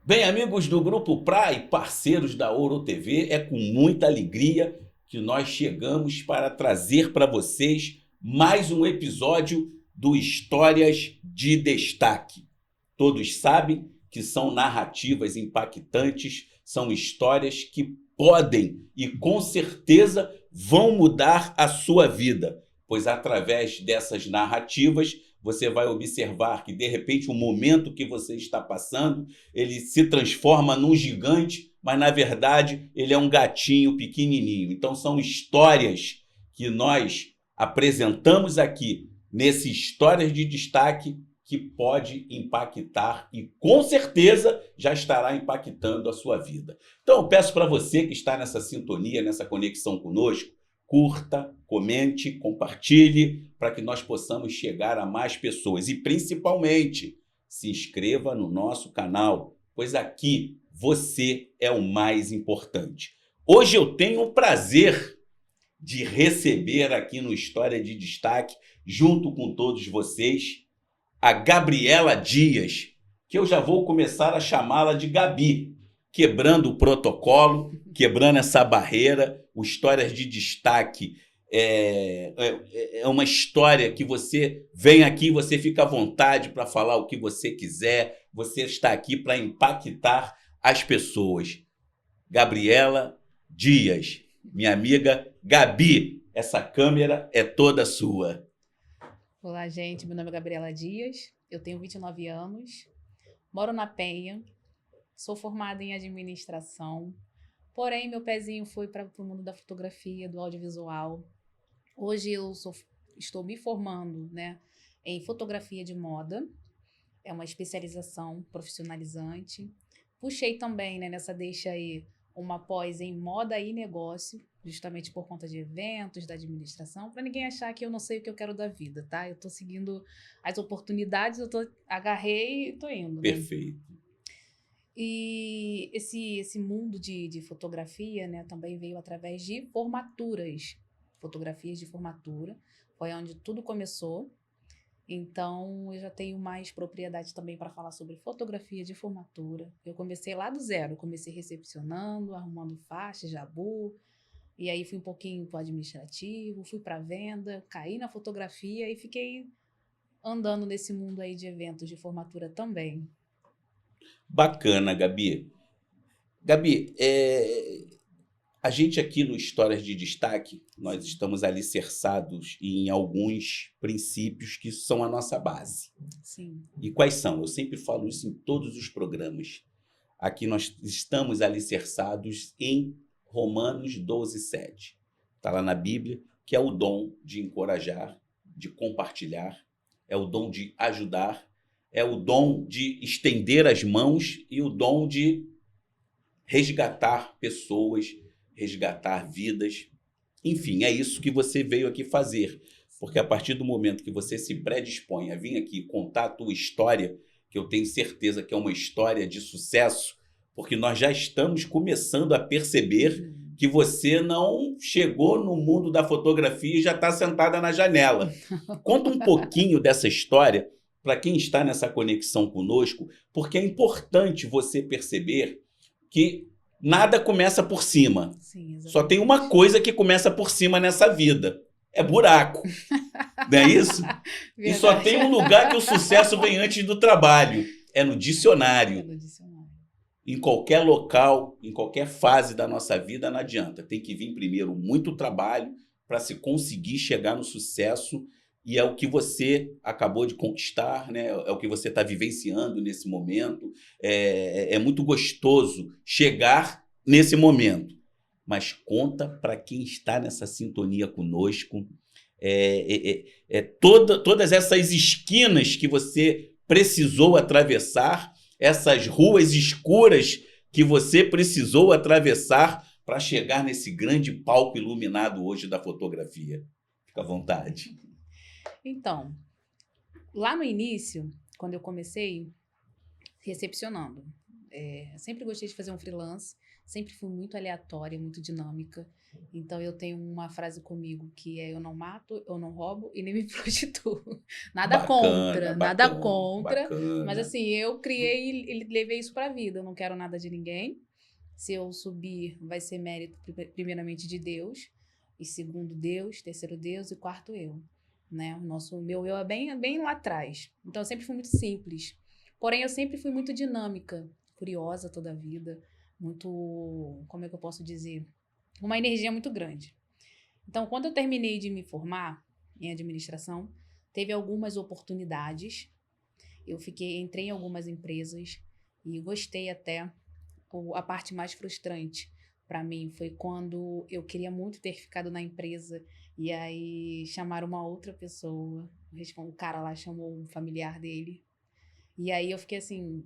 Bem, amigos do Grupo Pra e parceiros da Ouro TV, é com muita alegria que nós chegamos para trazer para vocês mais um episódio do Histórias de Destaque. Todos sabem que são narrativas impactantes, são histórias que podem e com certeza vão mudar a sua vida, pois através dessas narrativas você vai observar que de repente o momento que você está passando ele se transforma num gigante, mas na verdade ele é um gatinho pequenininho. Então são histórias que nós apresentamos aqui nesse Histórias de Destaque que pode impactar e com certeza já estará impactando a sua vida. Então eu peço para você que está nessa sintonia, nessa conexão conosco, curta, comente, compartilhe para que nós possamos chegar a mais pessoas e principalmente se inscreva no nosso canal, pois aqui você é o mais importante. Hoje eu tenho o prazer de receber aqui no História de Destaque, junto com todos vocês, a Gabriela Dias, que eu já vou começar a chamá-la de Gabi, quebrando o protocolo, quebrando essa barreira. O Histórias de Destaque é uma história que você vem aqui, você fica à vontade para falar o que você quiser, você está aqui para impactar as pessoas. Gabriela Dias, minha amiga Gabi, essa câmera é toda sua. Olá, gente. Meu nome é Gabriela Dias, eu tenho 29 anos, moro na Penha, sou formada em administração, porém meu pezinho foi para o mundo da fotografia, do audiovisual. Hoje estou me formando, né, em fotografia de moda, é uma especialização profissionalizante. Puxei também, né, nessa deixa aí, uma pós em moda e negócio, justamente por conta de eventos, da administração, para ninguém achar que eu não sei o que eu quero da vida, tá? Eu tô seguindo as oportunidades, agarrei e tô indo, né? Perfeito. E esse mundo de fotografia, né, também veio através de formaturas, fotografias de formatura, foi onde tudo começou. Então, eu já tenho mais propriedade também para falar sobre fotografia de formatura. Eu comecei lá do zero, comecei recepcionando, arrumando faixa, jabu, e aí fui um pouquinho para o administrativo, fui para venda, caí na fotografia e fiquei andando nesse mundo aí de eventos de formatura também. Bacana, Gabi. Gabi, a gente aqui no Histórias de Destaque, nós Sim, estamos alicerçados em alguns princípios que são a nossa base. sim, E quais são? Eu sempre falo isso em todos os programas. Aqui nós estamos alicerçados em Romanos 12:7. Está lá na Bíblia, que é o dom de encorajar, de compartilhar, é o dom de ajudar, é o dom de estender as mãos e o dom de resgatar pessoas, resgatar vidas. Enfim, é isso que você veio aqui fazer. Porque a partir do momento que você se predispõe a vir aqui contar a tua história, que eu tenho certeza que é uma história de sucesso, porque nós já estamos começando a perceber uhum. que você não chegou no mundo da fotografia e já está sentada na janela. Conta um pouquinho dessa história para quem está nessa conexão conosco, porque é importante você perceber que nada começa por cima. Sim, Só tem uma exatamente. coisa que começa por cima nessa vida: é buraco. Não é isso? E só Verdade. tem um lugar que o sucesso vem antes do trabalho: é no É dicionário. no dicionário. Em qualquer local, em qualquer fase da nossa vida, não adianta. Tem que vir primeiro muito trabalho para se conseguir chegar no sucesso. E é o que você acabou de conquistar, né? É o que você está vivenciando nesse momento. É muito gostoso chegar nesse momento. Mas conta para quem está nessa sintonia conosco. Todas essas esquinas que você precisou atravessar, essas ruas escuras que você precisou atravessar para chegar nesse grande palco iluminado hoje da fotografia. Fica à vontade. Então, lá no início, quando eu comecei recepcionando, sempre gostei de fazer um freelance, sempre fui muito aleatória, muito dinâmica. Então, eu tenho uma frase comigo que é: eu não mato, eu não roubo e nem me prostituo. Bacana, Nada bacana, contra, mas bacana. assim, eu criei e levei isso pra vida. Eu não quero nada de ninguém. Se eu subir, vai ser mérito primeiramente de Deus, e segundo Deus, terceiro Deus e quarto eu, né? O meu eu é bem lá atrás. Então eu sempre fui muito simples. Porém, eu sempre fui muito dinâmica, curiosa toda a vida, muito, como é que eu posso dizer? Uma energia muito grande. Então, quando eu terminei de me formar em administração, teve algumas oportunidades. Entrei em algumas empresas e gostei até. A parte mais frustrante para mim foi quando eu queria muito ter ficado na empresa e aí chamaram uma outra pessoa. O cara lá chamou um familiar dele. E aí eu fiquei assim,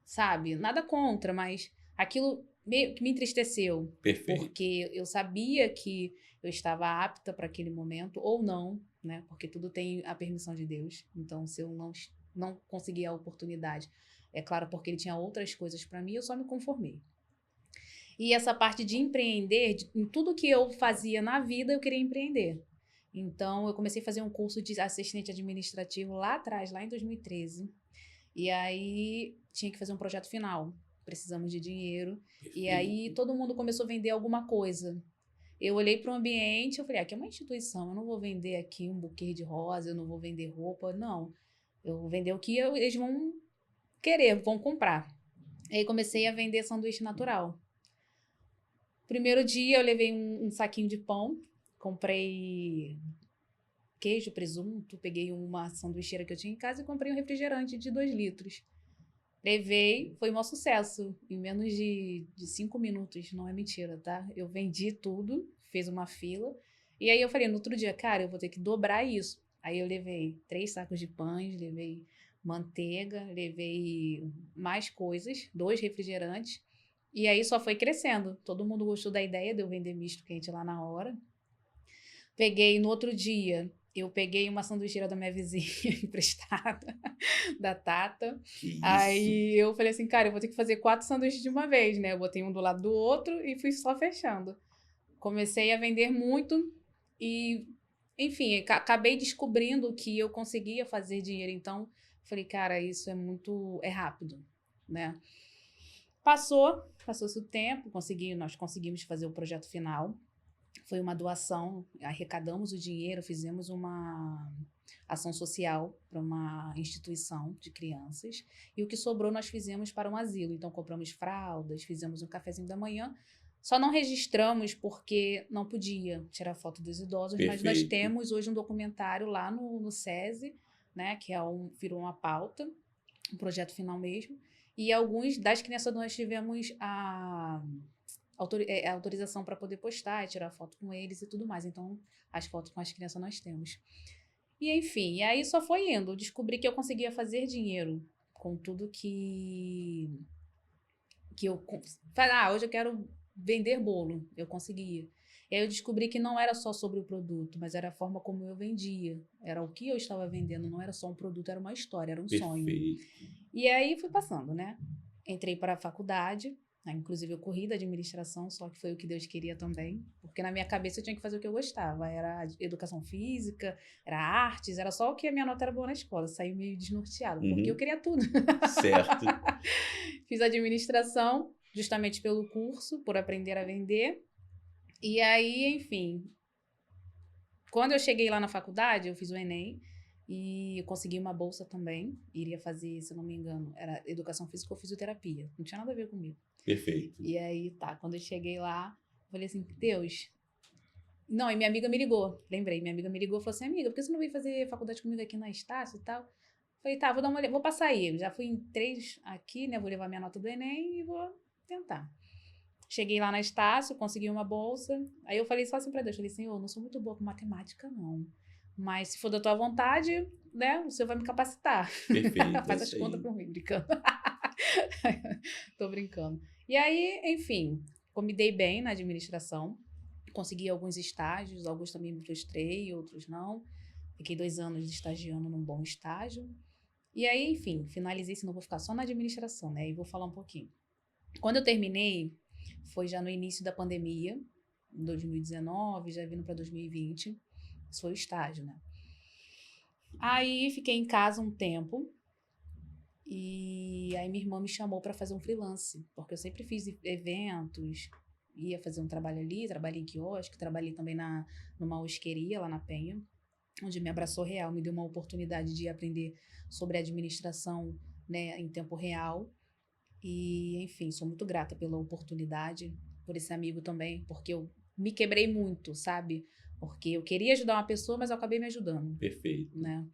sabe? Nada contra, mas aquilo meio que me entristeceu, Perfeito. porque eu sabia que eu estava apta para aquele momento ou não, né? Porque tudo tem a permissão de Deus. Então, se eu não conseguir a oportunidade, é claro, porque ele tinha outras coisas para mim, eu só me conformei. E essa parte de empreender, em tudo que eu fazia na vida, eu queria empreender. Então, eu comecei a fazer um curso de assistente administrativo lá atrás, lá em 2013. E aí, tinha que fazer um projeto final. Precisamos de dinheiro. E aí, Perfeito. todo mundo começou a vender alguma coisa. Eu olhei para o ambiente, eu falei: aqui é uma instituição, eu não vou vender aqui um buquê de rosa, eu não vou vender roupa, não. Eu vou vender o que eles vão querer, vão comprar. Aí comecei a vender sanduíche natural. Primeiro dia eu levei um saquinho de pão, comprei queijo, presunto, peguei uma sanduicheira que eu tinha em casa e comprei um refrigerante de 2 litros. Levei, foi um maior sucesso. Em menos de 5 minutos, não é mentira, tá? Eu vendi tudo, fiz uma fila. E aí eu falei, no outro dia, cara, eu vou ter que dobrar isso. Aí eu levei 3 sacos de pães, levei manteiga, levei mais coisas, 2 refrigerantes. E aí só foi crescendo. Todo mundo gostou da ideia de eu vender misto quente lá na hora. Peguei no outro dia, eu peguei uma sanduicheira da minha vizinha emprestada, da Tata. Que isso. Aí eu falei assim, cara, eu vou ter que fazer 4 sanduíches de uma vez, né? Eu botei um do lado do outro e fui só fechando. Comecei a vender muito e, enfim, acabei descobrindo que eu conseguia fazer dinheiro. Então, falei, cara, isso é rápido, né? Passou-se o tempo, nós conseguimos fazer o projeto final. Foi uma doação, arrecadamos o dinheiro, fizemos uma ação social para uma instituição de crianças e o que sobrou nós fizemos para um asilo. Então compramos fraldas, fizemos um cafezinho da manhã. Só não registramos porque não podia tirar foto dos idosos, mas nós Perfeito. temos hoje um documentário lá no SESI, né, que virou uma pauta, um projeto final mesmo. E alguns das crianças nós tivemos a autorização para poder postar e tirar foto com eles e tudo mais. Então, as fotos com as crianças nós temos. E enfim, e aí só foi indo. Eu descobri que eu conseguia fazer dinheiro com tudo que eu falei, hoje eu quero vender bolo. Eu conseguia. E aí eu descobri que não era só sobre o produto, mas era a forma como eu vendia. Era o que eu estava vendendo, não era só um produto, era uma história, era um sonho. Perfeito. E aí fui passando, né? Entrei para a faculdade, né? Inclusive eu corri da administração, só que foi o que Deus queria também, porque na minha cabeça eu tinha que fazer o que eu gostava, era educação física, era artes, era só o que a minha nota era boa na escola, saí meio desnorteada, porque eu Uhum. queria tudo. Certo. Fiz administração, justamente pelo curso, por aprender a vender, e aí, enfim, quando eu cheguei lá na faculdade, eu fiz o Enem, e eu consegui uma bolsa também, iria fazer, se eu não me engano, era educação física ou fisioterapia, não tinha nada a ver comigo. Perfeito. E aí, tá, quando eu cheguei lá, eu falei assim, Deus... Não, e minha amiga me ligou, lembrei, minha amiga me ligou e falou assim, amiga, por que você não veio fazer faculdade comigo aqui na Estácio e tal? Falei, tá, vou dar uma olhada, vou passar aí, já fui em 3 aqui, né, vou levar minha nota do Enem e vou tentar. Cheguei lá na Estácio, consegui uma bolsa, aí eu falei só assim pra Deus, falei, Senhor, não sou muito boa com matemática, não, mas se for da tua vontade, né, o Senhor vai me capacitar. Perfeito. É Faz as isso contas aí. pra mim, brincando. Tô brincando. E aí, enfim, me dei bem na administração, consegui alguns estágios, alguns também me frustrei, outros não. Fiquei 2 anos estagiando num bom estágio. E aí, enfim, finalizei, senão vou ficar só na administração, né? E vou falar um pouquinho. Quando eu terminei, foi já no início da pandemia, em 2019, já vindo para 2020. Isso foi o estágio, né? Aí fiquei em casa um tempo e aí minha irmã me chamou para fazer um freelance, porque eu sempre fiz eventos, ia fazer um trabalho ali, trabalhei em quiosque, trabalhei também numa osqueria lá na Penha, onde me abraçou real, me deu uma oportunidade de aprender sobre administração, né, em tempo real. E, enfim, sou muito grata pela oportunidade, por esse amigo também, porque eu me quebrei muito, sabe? Porque eu queria ajudar uma pessoa, mas eu acabei me ajudando, Perfeito. né?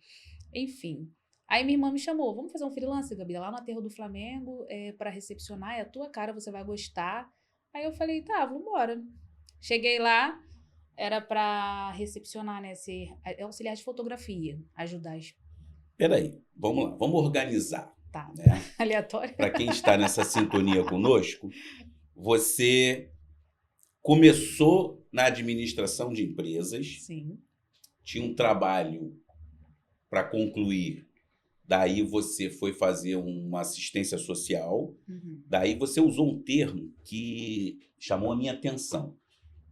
Enfim. Aí minha irmã me chamou, vamos fazer um freelance, Gabi, lá no Aterro do Flamengo, para recepcionar, é a tua cara, você vai gostar. Aí eu falei, tá, vambora. Cheguei lá, era para recepcionar, né, ser auxiliar de fotografia, ajudar as... Peraí, vamos lá, vamos organizar, Tá, né? aleatório. Para quem está nessa sintonia conosco, você começou na administração de empresas, Sim. tinha um trabalho para concluir, daí você foi fazer uma assistência social, daí você usou um termo que chamou a minha atenção.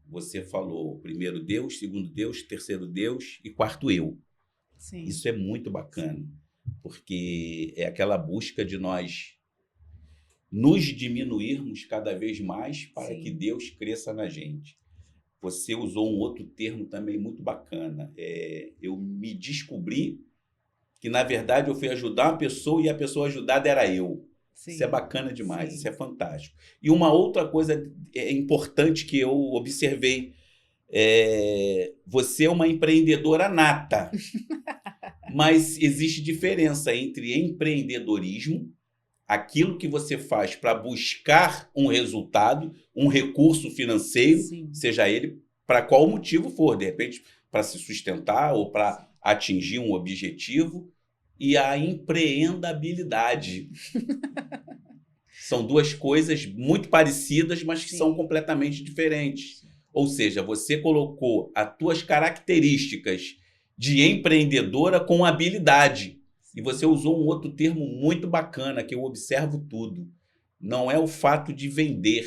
Você falou primeiro Deus, segundo Deus, terceiro Deus e quarto eu. Sim. Isso é muito bacana, porque é aquela busca de nós nos diminuirmos cada vez mais para Sim. que Deus cresça na gente. Você usou um outro termo também muito bacana. Eu me descobri que, na verdade, eu fui ajudar uma pessoa e a pessoa ajudada era eu. Sim. Isso é bacana demais, Sim. isso é fantástico. E uma outra coisa importante que eu observei, você é uma empreendedora nata, mas existe diferença entre empreendedorismo, aquilo que você faz para buscar um resultado, um recurso financeiro, Sim. seja ele para qual motivo for, de repente para se sustentar ou para atingir um objetivo, e a empreendabilidade. São duas coisas muito parecidas, mas que Sim. são completamente diferentes. Ou seja, você colocou as tuas características de empreendedora com habilidade. E você usou um outro termo muito bacana, que eu observo tudo. Não é o fato de vender,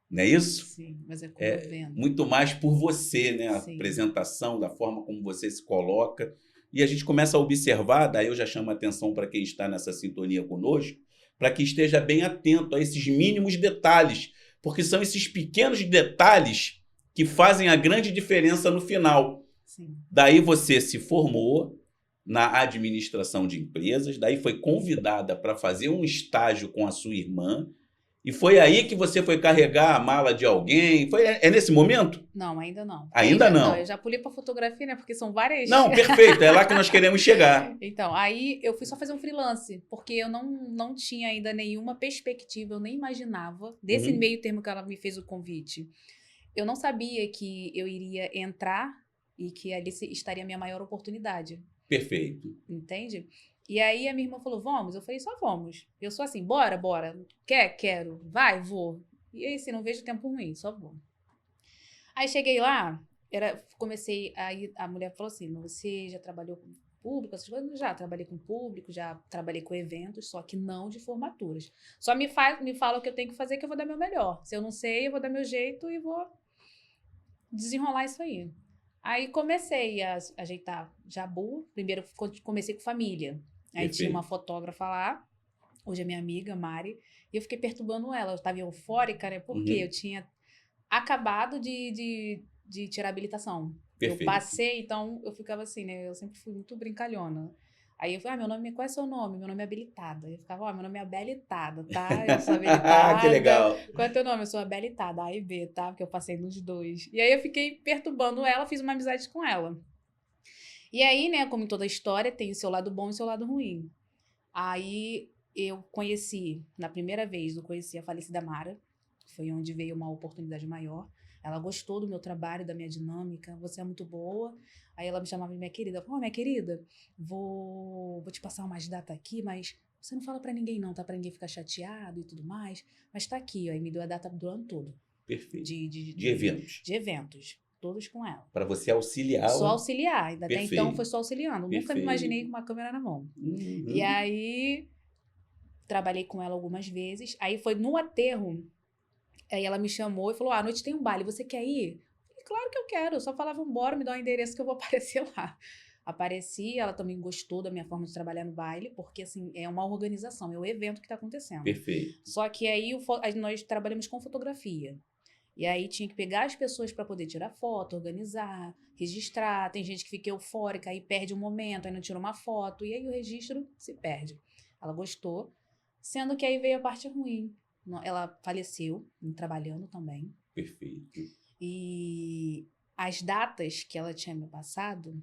não é isso? Sim, mas é como eu vendo. Muito mais por você, né? A Sim. apresentação, da forma como você se coloca. E a gente começa a observar, daí eu já chamo a atenção para quem está nessa sintonia conosco, para que esteja bem atento a esses mínimos detalhes, porque são esses pequenos detalhes que fazem a grande diferença no final. Sim. Daí você se formou na administração de empresas, daí foi convidada para fazer um estágio com a sua irmã, e foi aí que você foi carregar a mala de alguém? É nesse momento? Não, ainda não. Ainda não. Eu já pulei para fotografia, né? Porque são várias... Não, perfeito. É lá que nós queremos chegar. Então, aí eu fui só fazer um freelance, porque eu não tinha ainda nenhuma perspectiva, eu nem imaginava, desse meio termo que ela me fez o convite. Eu não sabia que eu iria entrar e que ali estaria a minha maior oportunidade. Perfeito. Entende? E aí a minha irmã falou, vamos? Eu falei, só vamos. Eu sou assim, bora. Quer? Quero. Vai, vou. E aí, assim, não vejo tempo ruim, só vou. Aí cheguei lá, comecei, aí a mulher falou assim, você já trabalhou com público, essas coisas? Já trabalhei com público, já trabalhei com eventos, só que não de formaturas. Só me fala o que eu tenho que fazer, que eu vou dar meu melhor. Se eu não sei, eu vou dar meu jeito e vou desenrolar isso aí. Aí comecei a ajeitar jabu. Primeiro comecei com família. Aí Perfeito. tinha uma fotógrafa lá, hoje é minha amiga, Mari, e eu fiquei perturbando ela. Eu estava eufórica, né? Porque eu tinha acabado de tirar a habilitação. Perfeito. Eu passei, então eu ficava assim, né? Eu sempre fui muito brincalhona. Aí eu falei, meu nome, qual é seu nome? Meu nome é habilitada. Eu ficava, meu nome é habilitada, tá? Eu sou habilitada. Que legal. Qual é teu nome? Eu sou habilitada, A e B, tá? Porque eu passei nos dois. E aí eu fiquei perturbando ela, fiz uma amizade com ela. E aí, né, como em toda história, tem o seu lado bom e o seu lado ruim. Aí eu conheci, na primeira vez, eu conheci a falecida Mara, foi onde veio uma oportunidade maior. Ela gostou do meu trabalho, da minha dinâmica. Você é muito boa. Aí ela me chamava de minha querida. Minha querida, vou te passar umas datas aqui, mas você não fala pra ninguém não, tá? Pra ninguém ficar chateado e tudo mais. Mas tá aqui, ó. E me deu a data do ano todo. Perfeito. De eventos. De eventos. Todos com ela. Para você auxiliar. Só auxiliar. Ainda até então foi só auxiliando. Perfeito. Nunca me imaginei com uma câmera na mão. Uhum. E aí trabalhei com ela algumas vezes. Aí foi no aterro, aí ela me chamou e falou, à noite tem um baile, você quer ir? Eu falei, claro que eu quero, eu só falava, embora, me dá o endereço que eu vou aparecer lá. Apareci, ela também gostou da minha forma de trabalhar no baile, porque, assim, é uma organização, é o evento que está acontecendo. Perfeito. Só que aí nós trabalhamos com fotografia. E aí tinha que pegar as pessoas para poder tirar foto, organizar, registrar. Tem gente que fica eufórica, aí perde um momento, aí não tira uma foto, e aí o registro se perde. Ela gostou, sendo que aí veio a parte ruim. Ela faleceu, trabalhando também. Perfeito. E as datas que ela tinha me passado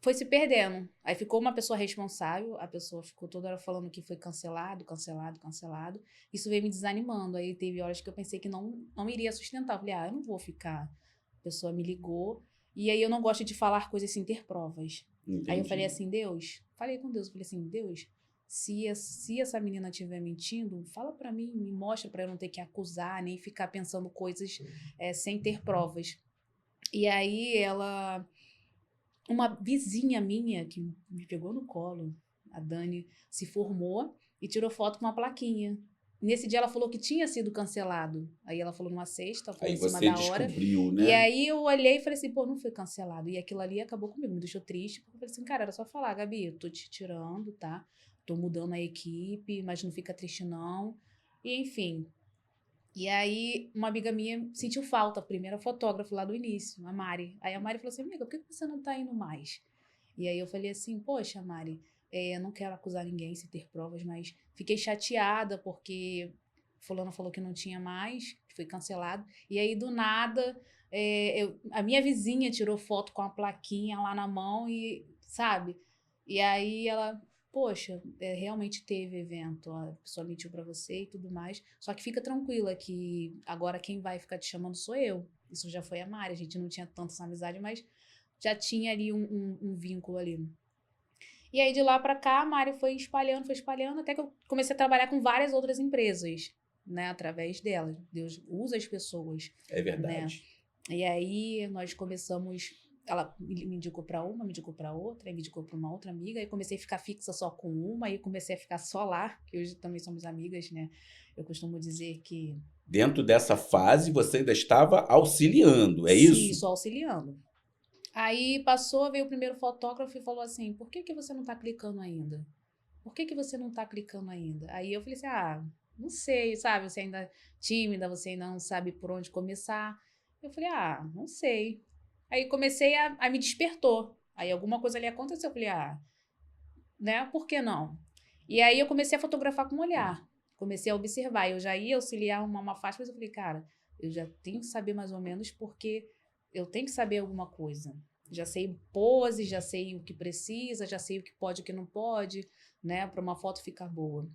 foi se perdendo. Aí ficou uma pessoa responsável, a pessoa ficou toda hora falando que foi cancelado, cancelado, cancelado. Isso veio me desanimando. Aí teve horas que eu pensei que não iria sustentar. Eu falei, eu não vou ficar. A pessoa me ligou. E aí eu não gosto de falar coisas sem ter provas. Entendi. Aí eu falei assim, Deus, falei com Deus, falei assim, Deus, se essa menina estiver mentindo, fala pra mim, me mostra pra eu não ter que acusar, nem ficar pensando coisas sem ter provas. E aí uma vizinha minha que me pegou no colo, a Dani, se formou e tirou foto com uma plaquinha. Nesse dia ela falou que tinha sido cancelado. Aí ela falou numa sexta, foi Aí em cima você da hora. descobriu, né? E aí eu olhei e falei assim, pô, não foi cancelado. E aquilo ali acabou comigo, me deixou triste. Porque eu falei assim, cara, era só falar, Gabi, eu tô te tirando, tá? Tô mudando a equipe, mas não fica triste não. E enfim. E aí uma amiga minha sentiu falta, a primeira fotógrafa lá do início, a Mari. Aí a Mari falou assim, amiga, por que você não tá indo mais? E aí eu falei assim, poxa, Mari, eu não quero acusar ninguém sem ter provas, mas fiquei chateada porque fulano falou que não tinha mais, que foi cancelado. E aí, do nada, a minha vizinha tirou foto com a plaquinha lá na mão e, sabe? E aí ela, poxa, realmente teve evento, a pessoa mentiu pra você e tudo mais. Só que fica tranquila que agora quem vai ficar te chamando sou eu. Isso já foi a Mari, a gente não tinha tanta essa amizade, mas já tinha ali um vínculo ali. E aí, de lá pra cá, a Mari foi espalhando, até que eu comecei a trabalhar com várias outras empresas, né? Através dela. Deus usa as pessoas. É verdade. Né? E aí, nós começamos... Ela me indicou pra uma, me indicou pra outra, aí me indicou pra uma outra amiga, aí comecei a ficar fixa só com uma, aí comecei a ficar só lá, que hoje também somos amigas, né? Eu costumo dizer que... Dentro dessa fase, você ainda estava auxiliando, é Sim, isso? só auxiliando. Aí passou, veio o primeiro fotógrafo e falou assim, por que você não tá clicando ainda? Por que você não tá clicando ainda? Aí eu falei assim, não sei, sabe? Você ainda é tímida, você ainda não sabe por onde começar. Eu falei, não sei. Aí comecei a me despertou. Aí alguma coisa ali aconteceu. Eu falei, né? Por que não? E aí eu comecei a fotografar com o olhar. Comecei a observar. Eu já ia auxiliar uma faixa, mas eu falei, cara, eu já tenho que saber mais ou menos porque eu tenho que saber alguma coisa. Já sei pose, já sei o que precisa, já sei o que pode e o que não pode, né? Para uma foto ficar boa.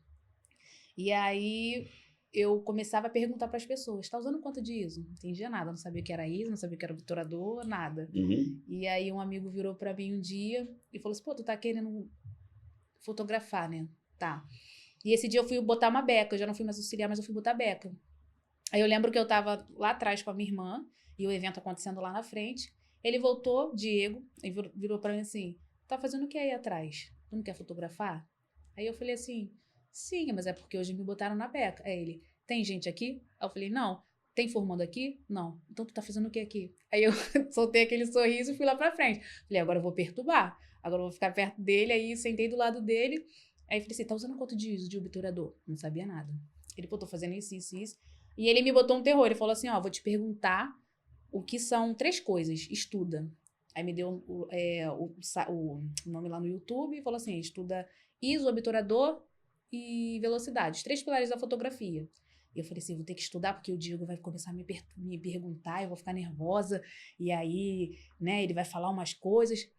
E aí eu começava a perguntar para as pessoas, tá usando quanto de ISO? Não entendia nada, não sabia o que era ISO, não sabia o que era obturador, nada. Uhum. E aí um amigo virou para mim um dia e falou assim, pô, tu tá querendo fotografar, né? Tá. E esse dia eu fui botar uma beca, eu já não fui mais auxiliar, mas eu fui botar beca. Aí eu lembro que eu tava lá atrás com a minha irmã, e o evento acontecendo lá na frente. Ele voltou, Diego, e virou pra mim assim, tá fazendo o que aí atrás? Tu não quer fotografar? Aí eu falei assim, sim, mas é porque hoje me botaram na beca. Aí ele, tem gente aqui? Aí eu falei, não. Tem formando aqui? Não. Então tu tá fazendo o que aqui? Aí eu soltei aquele sorriso e fui lá pra frente. Falei, agora eu vou perturbar. Agora eu vou ficar perto dele. Aí sentei do lado dele. Aí falei assim, tá usando quanto de ISO de obturador? Não sabia nada. Ele, pô, tô fazendo isso, isso, isso. E ele me botou um terror. Ele falou assim, vou te perguntar o que são 3 coisas. Estuda. Aí me deu o nome lá no YouTube e falou assim, estuda ISO, obturador e velocidade. Os 3 pilares da fotografia. E eu falei assim, vou ter que estudar porque o Diego vai começar a me perguntar, eu vou ficar nervosa. E aí, né, ele vai falar umas coisas.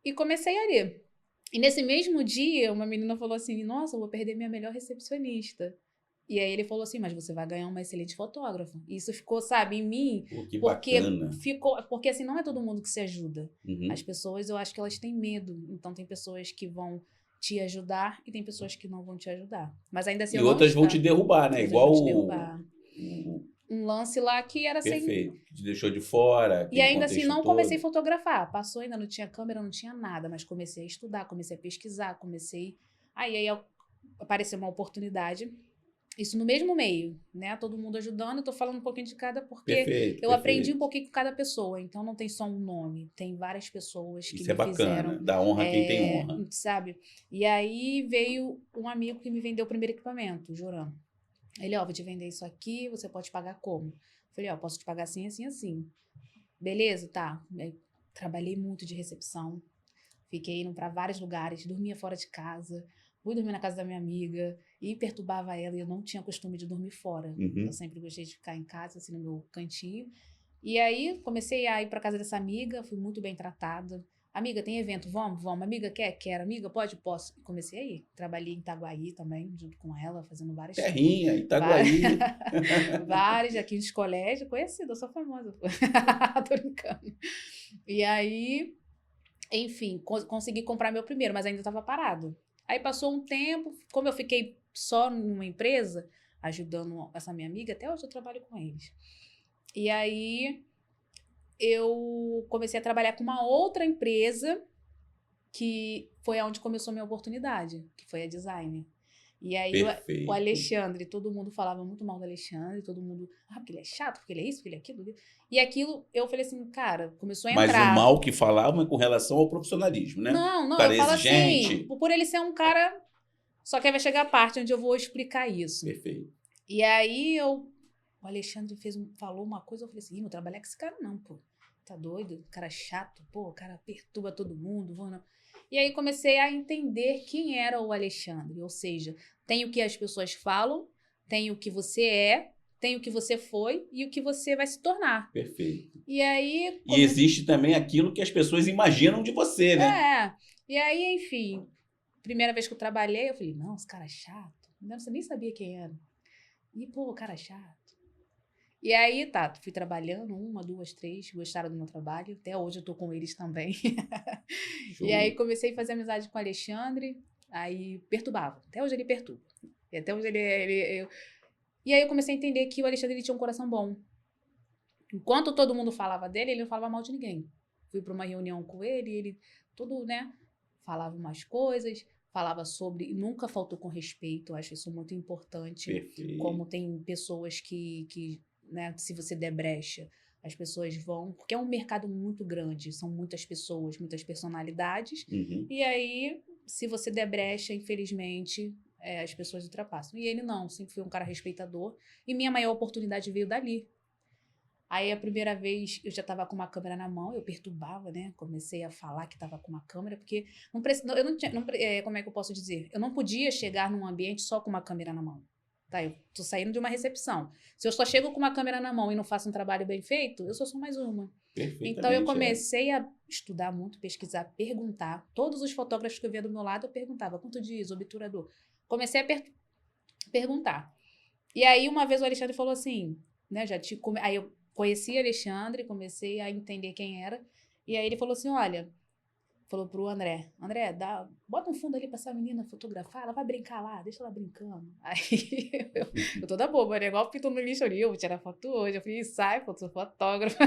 E comecei ali. E nesse mesmo dia, uma menina falou assim, nossa, eu vou perder minha melhor recepcionista. E aí ele falou assim, mas você vai ganhar uma excelente fotógrafa. E isso ficou, sabe, em mim, Pô, que porque bacana. porque assim, não é todo mundo que se ajuda. Uhum. As pessoas, eu acho que elas têm medo. Então tem pessoas que vão te ajudar e tem pessoas que não vão te ajudar. Mas ainda assim E eu não outras vão te estava. derrubar, né? Outras Igual vão te derrubar. o- Um lance lá que era sem... Perfeito. Que te deixou de fora, E aquele ainda assim contexto não comecei a todo. fotografar. Passou, ainda não tinha câmera, não tinha nada, mas comecei a estudar, comecei a pesquisar, comecei... Aí apareceu uma oportunidade. Isso no mesmo meio, né? Todo mundo ajudando. Eu tô falando um pouquinho de cada, porque Perfeito, aprendi um perfeito. pouquinho com cada pessoa. Então, não tem só um nome. Tem várias pessoas que Isso é me fizeram, bacana, dá honra a quem tem honra. sabe? E aí, veio um amigo que me vendeu o primeiro equipamento, o Joran. Ele, ó, vou te vender isso aqui, você pode pagar como? Eu falei, ó, posso te pagar assim, assim, assim. Beleza? Tá. Aí, trabalhei muito de recepção. Fiquei indo para vários lugares, dormia fora de casa, fui dormir na casa da minha amiga e perturbava ela. E eu não tinha costume de dormir fora. Eu Uhum. sempre gostei de ficar em casa, assim, no meu cantinho. E aí comecei a ir para casa dessa amiga, fui muito bem tratada. Amiga, tem evento? Vamos, vamos. Amiga, quer? Quero. Amiga, pode? Posso. E comecei a ir. Trabalhei em Itaguaí também, junto com ela, fazendo Terrinha, várias, Itaguaí. várias aqui nos colégios. Conhecida, eu sou famosa. Tô brincando. E aí, enfim, consegui comprar meu primeiro, mas ainda estava parado. Aí passou um tempo, como eu fiquei só numa empresa, ajudando essa minha amiga, até hoje eu trabalho com eles. E aí eu comecei a trabalhar com uma outra empresa, que foi onde começou a minha oportunidade, que foi a Design. E aí o Perfeito. Alexandre, todo mundo falava muito mal do Alexandre, todo mundo, porque ele é chato, porque ele é isso, porque ele é aquilo. E aquilo, eu falei assim, cara, começou a Mas o entrar. mal que falavam é com relação ao profissionalismo, né? Não, O não, eu cara é falo assim, exigente. por ele ser um cara. Só que aí vai chegar a parte onde eu vou explicar isso. Perfeito. E aí o Alexandre falou uma coisa, eu falei assim, não trabalhar com esse cara não, pô. Tá doido? Cara chato, pô, o cara perturba todo mundo, vou não. E aí comecei a entender quem era o Alexandre. Ou seja, tem o que as pessoas falam, tem o que você é, tem o que você foi e o que você vai se tornar. Perfeito. E aí E existe também aquilo que as pessoas imaginam de você, né? E aí, enfim, primeira vez que eu trabalhei, eu falei, não, esse cara é chato. Não, você nem sabia quem era. E, pô, cara é chato. E aí, tá, fui trabalhando, 1, 2, 3, gostaram do meu trabalho. Até hoje eu tô com eles também. E aí Show. comecei a fazer amizade com o Alexandre, aí perturbava. Até hoje ele perturba. E até hoje E aí eu comecei a entender que o Alexandre ele tinha um coração bom. Enquanto todo mundo falava dele, ele não falava mal de ninguém. Fui para uma reunião com ele, ele tudo, né, falava umas coisas, falava sobre, e nunca faltou com respeito. Eu acho isso muito importante. Como Perfeito. tem pessoas né, se você der brecha, as pessoas vão, porque é um mercado muito grande, são muitas pessoas, muitas personalidades, Uhum. e aí, se você der brecha, infelizmente, as pessoas ultrapassam. E ele não, sempre foi um cara respeitador, e minha maior oportunidade veio dali. Aí a primeira vez eu já estava com uma câmera na mão, eu perturbava, né? Comecei a falar que estava com uma câmera, porque eu não tinha, como é que eu posso dizer? Eu não podia chegar num ambiente só com uma câmera na mão. Tá, eu tô saindo de uma recepção. Se eu só chego com uma câmera na mão e não faço um trabalho bem feito, eu sou só mais uma. Então eu Perfeitamente, é. comecei a estudar muito, pesquisar, perguntar. Todos os fotógrafos que eu via do meu lado, eu perguntava, quanto diz, obturador? Comecei a perguntar. E aí, uma vez o Alexandre falou assim, né? Aí eu conheci Alexandre, comecei a entender quem era. E aí ele falou assim: olha, falou pro André, André, bota um fundo ali pra essa menina fotografar, ela vai brincar lá, deixa ela brincando. Aí eu toda boba, né? Igual pintou no lixo ali, eu vou tirar foto hoje. Eu falei, sai, pô, sou fotógrafa.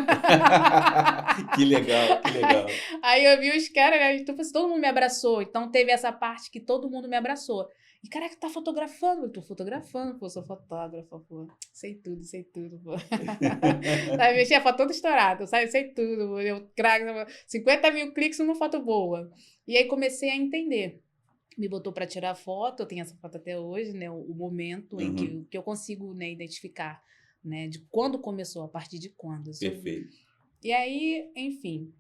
Que legal, que legal. Aí eu vi os caras, né? Então, assim, todo mundo me abraçou. Então teve essa parte que todo mundo me abraçou. E, caraca, tá fotografando? Eu tô fotografando, pô, sou fotógrafa, pô. Sei tudo, pô. Sabe, mexer a foto toda estourada, sabe? Sei tudo, pô. Eu craque, 50 mil cliques numa foto boa. E aí comecei a entender. Me botou para tirar foto, eu tenho essa foto até hoje, né? O momento em Uhum. que eu consigo, né, identificar, né? De quando começou, a partir de quando. Perfeito. E aí, enfim,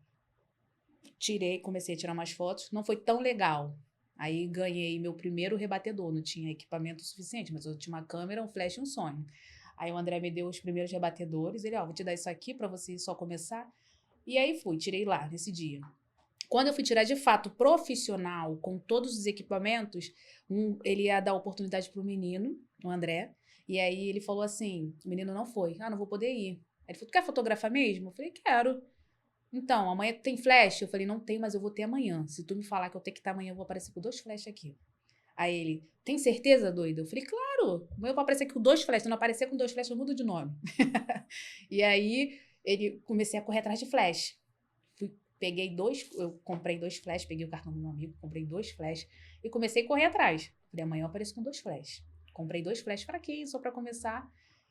comecei a tirar umas fotos, não foi tão legal. Aí ganhei meu primeiro rebatedor, não tinha equipamento suficiente, mas eu tinha uma câmera, um flash e um Sony. Aí o André me deu os primeiros rebatedores, ele, ó, vou te dar isso aqui para você só começar. E aí tirei lá nesse dia. Quando eu fui tirar de fato profissional, com todos os equipamentos, ele ia dar oportunidade pro menino, o André, e aí ele falou assim, o menino não foi, não vou poder ir. Aí ele falou, tu quer fotografar mesmo? Eu falei, quero. Então, amanhã tu tem flash? Eu falei, não tem, mas eu vou ter amanhã. Se tu me falar que eu tenho que estar amanhã, eu vou aparecer com 2 flash aqui. Aí ele, tem certeza, doida? Eu falei, claro. Amanhã eu vou aparecer aqui com 2 flash. Se não aparecer com 2 flash, eu mudo de nome. E aí, comecei a correr atrás de flash. Eu comprei 2 flash, peguei o cartão do meu amigo, comprei 2 flash e comecei a correr atrás. Falei, amanhã eu apareço com 2 flash. Comprei 2 flash fraquinhos, só para começar.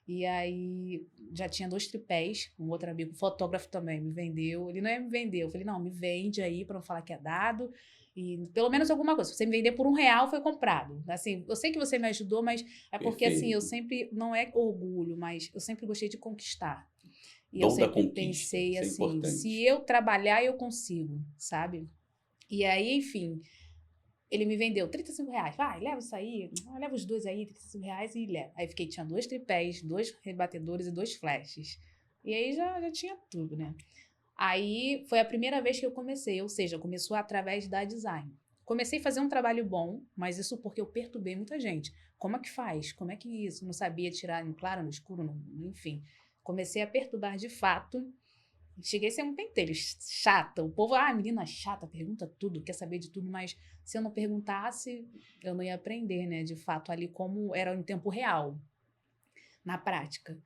E aí, já tinha 2 tripés. Um outro amigo, fotógrafo também, me vendeu. Ele não ia me vender. Eu falei, não, me vende aí para não falar que é dado. E pelo menos alguma coisa. Se você me vender por R$1, foi comprado. Assim, eu sei que você me ajudou, mas é porque, assim, eu Perfeito. sempre, não é orgulho, mas eu sempre gostei de conquistar. E eu Dom da sempre conquista. pensei Isso é assim, se importante. eu trabalhar, eu consigo, sabe? E aí, enfim, ele me vendeu R$35. Vai, leva isso aí, leva os 2 aí, R$35 e leva. Aí fiquei, tinha 2 tripés, 2 rebatedores e 2 flashes. E aí já tinha tudo, né? Aí foi a primeira vez que eu comecei, ou seja, começou através da design. Comecei a fazer um trabalho bom, mas isso porque eu perturbei muita gente. Como é que faz? Como é que isso? Não sabia tirar no claro, no escuro, enfim. Comecei a perturbar de fato. Cheguei a ser um pentelho, chata. O povo, menina chata, pergunta tudo, quer saber de tudo, mas se eu não perguntasse, eu não ia aprender, né? De fato, ali como era em tempo real, na prática.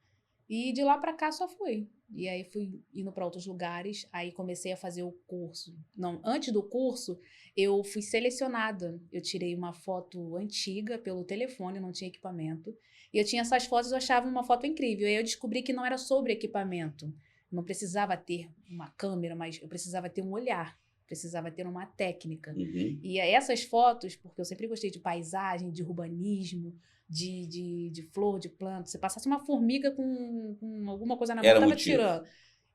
E de lá para cá só fui. E aí fui indo para outros lugares, aí comecei a fazer o curso. Não, antes do curso, eu fui selecionada. Eu tirei uma foto antiga pelo telefone, não tinha equipamento. E eu tinha essas fotos, eu achava uma foto incrível. E aí eu descobri que não era sobre equipamento. Não precisava ter uma câmera, mas eu precisava ter um olhar, precisava ter uma técnica. Uhum. E essas fotos, porque eu sempre gostei de paisagem, de urbanismo, de flor, de planta. Se passasse uma formiga com alguma coisa na mão, eu Era tava motivo. tirando.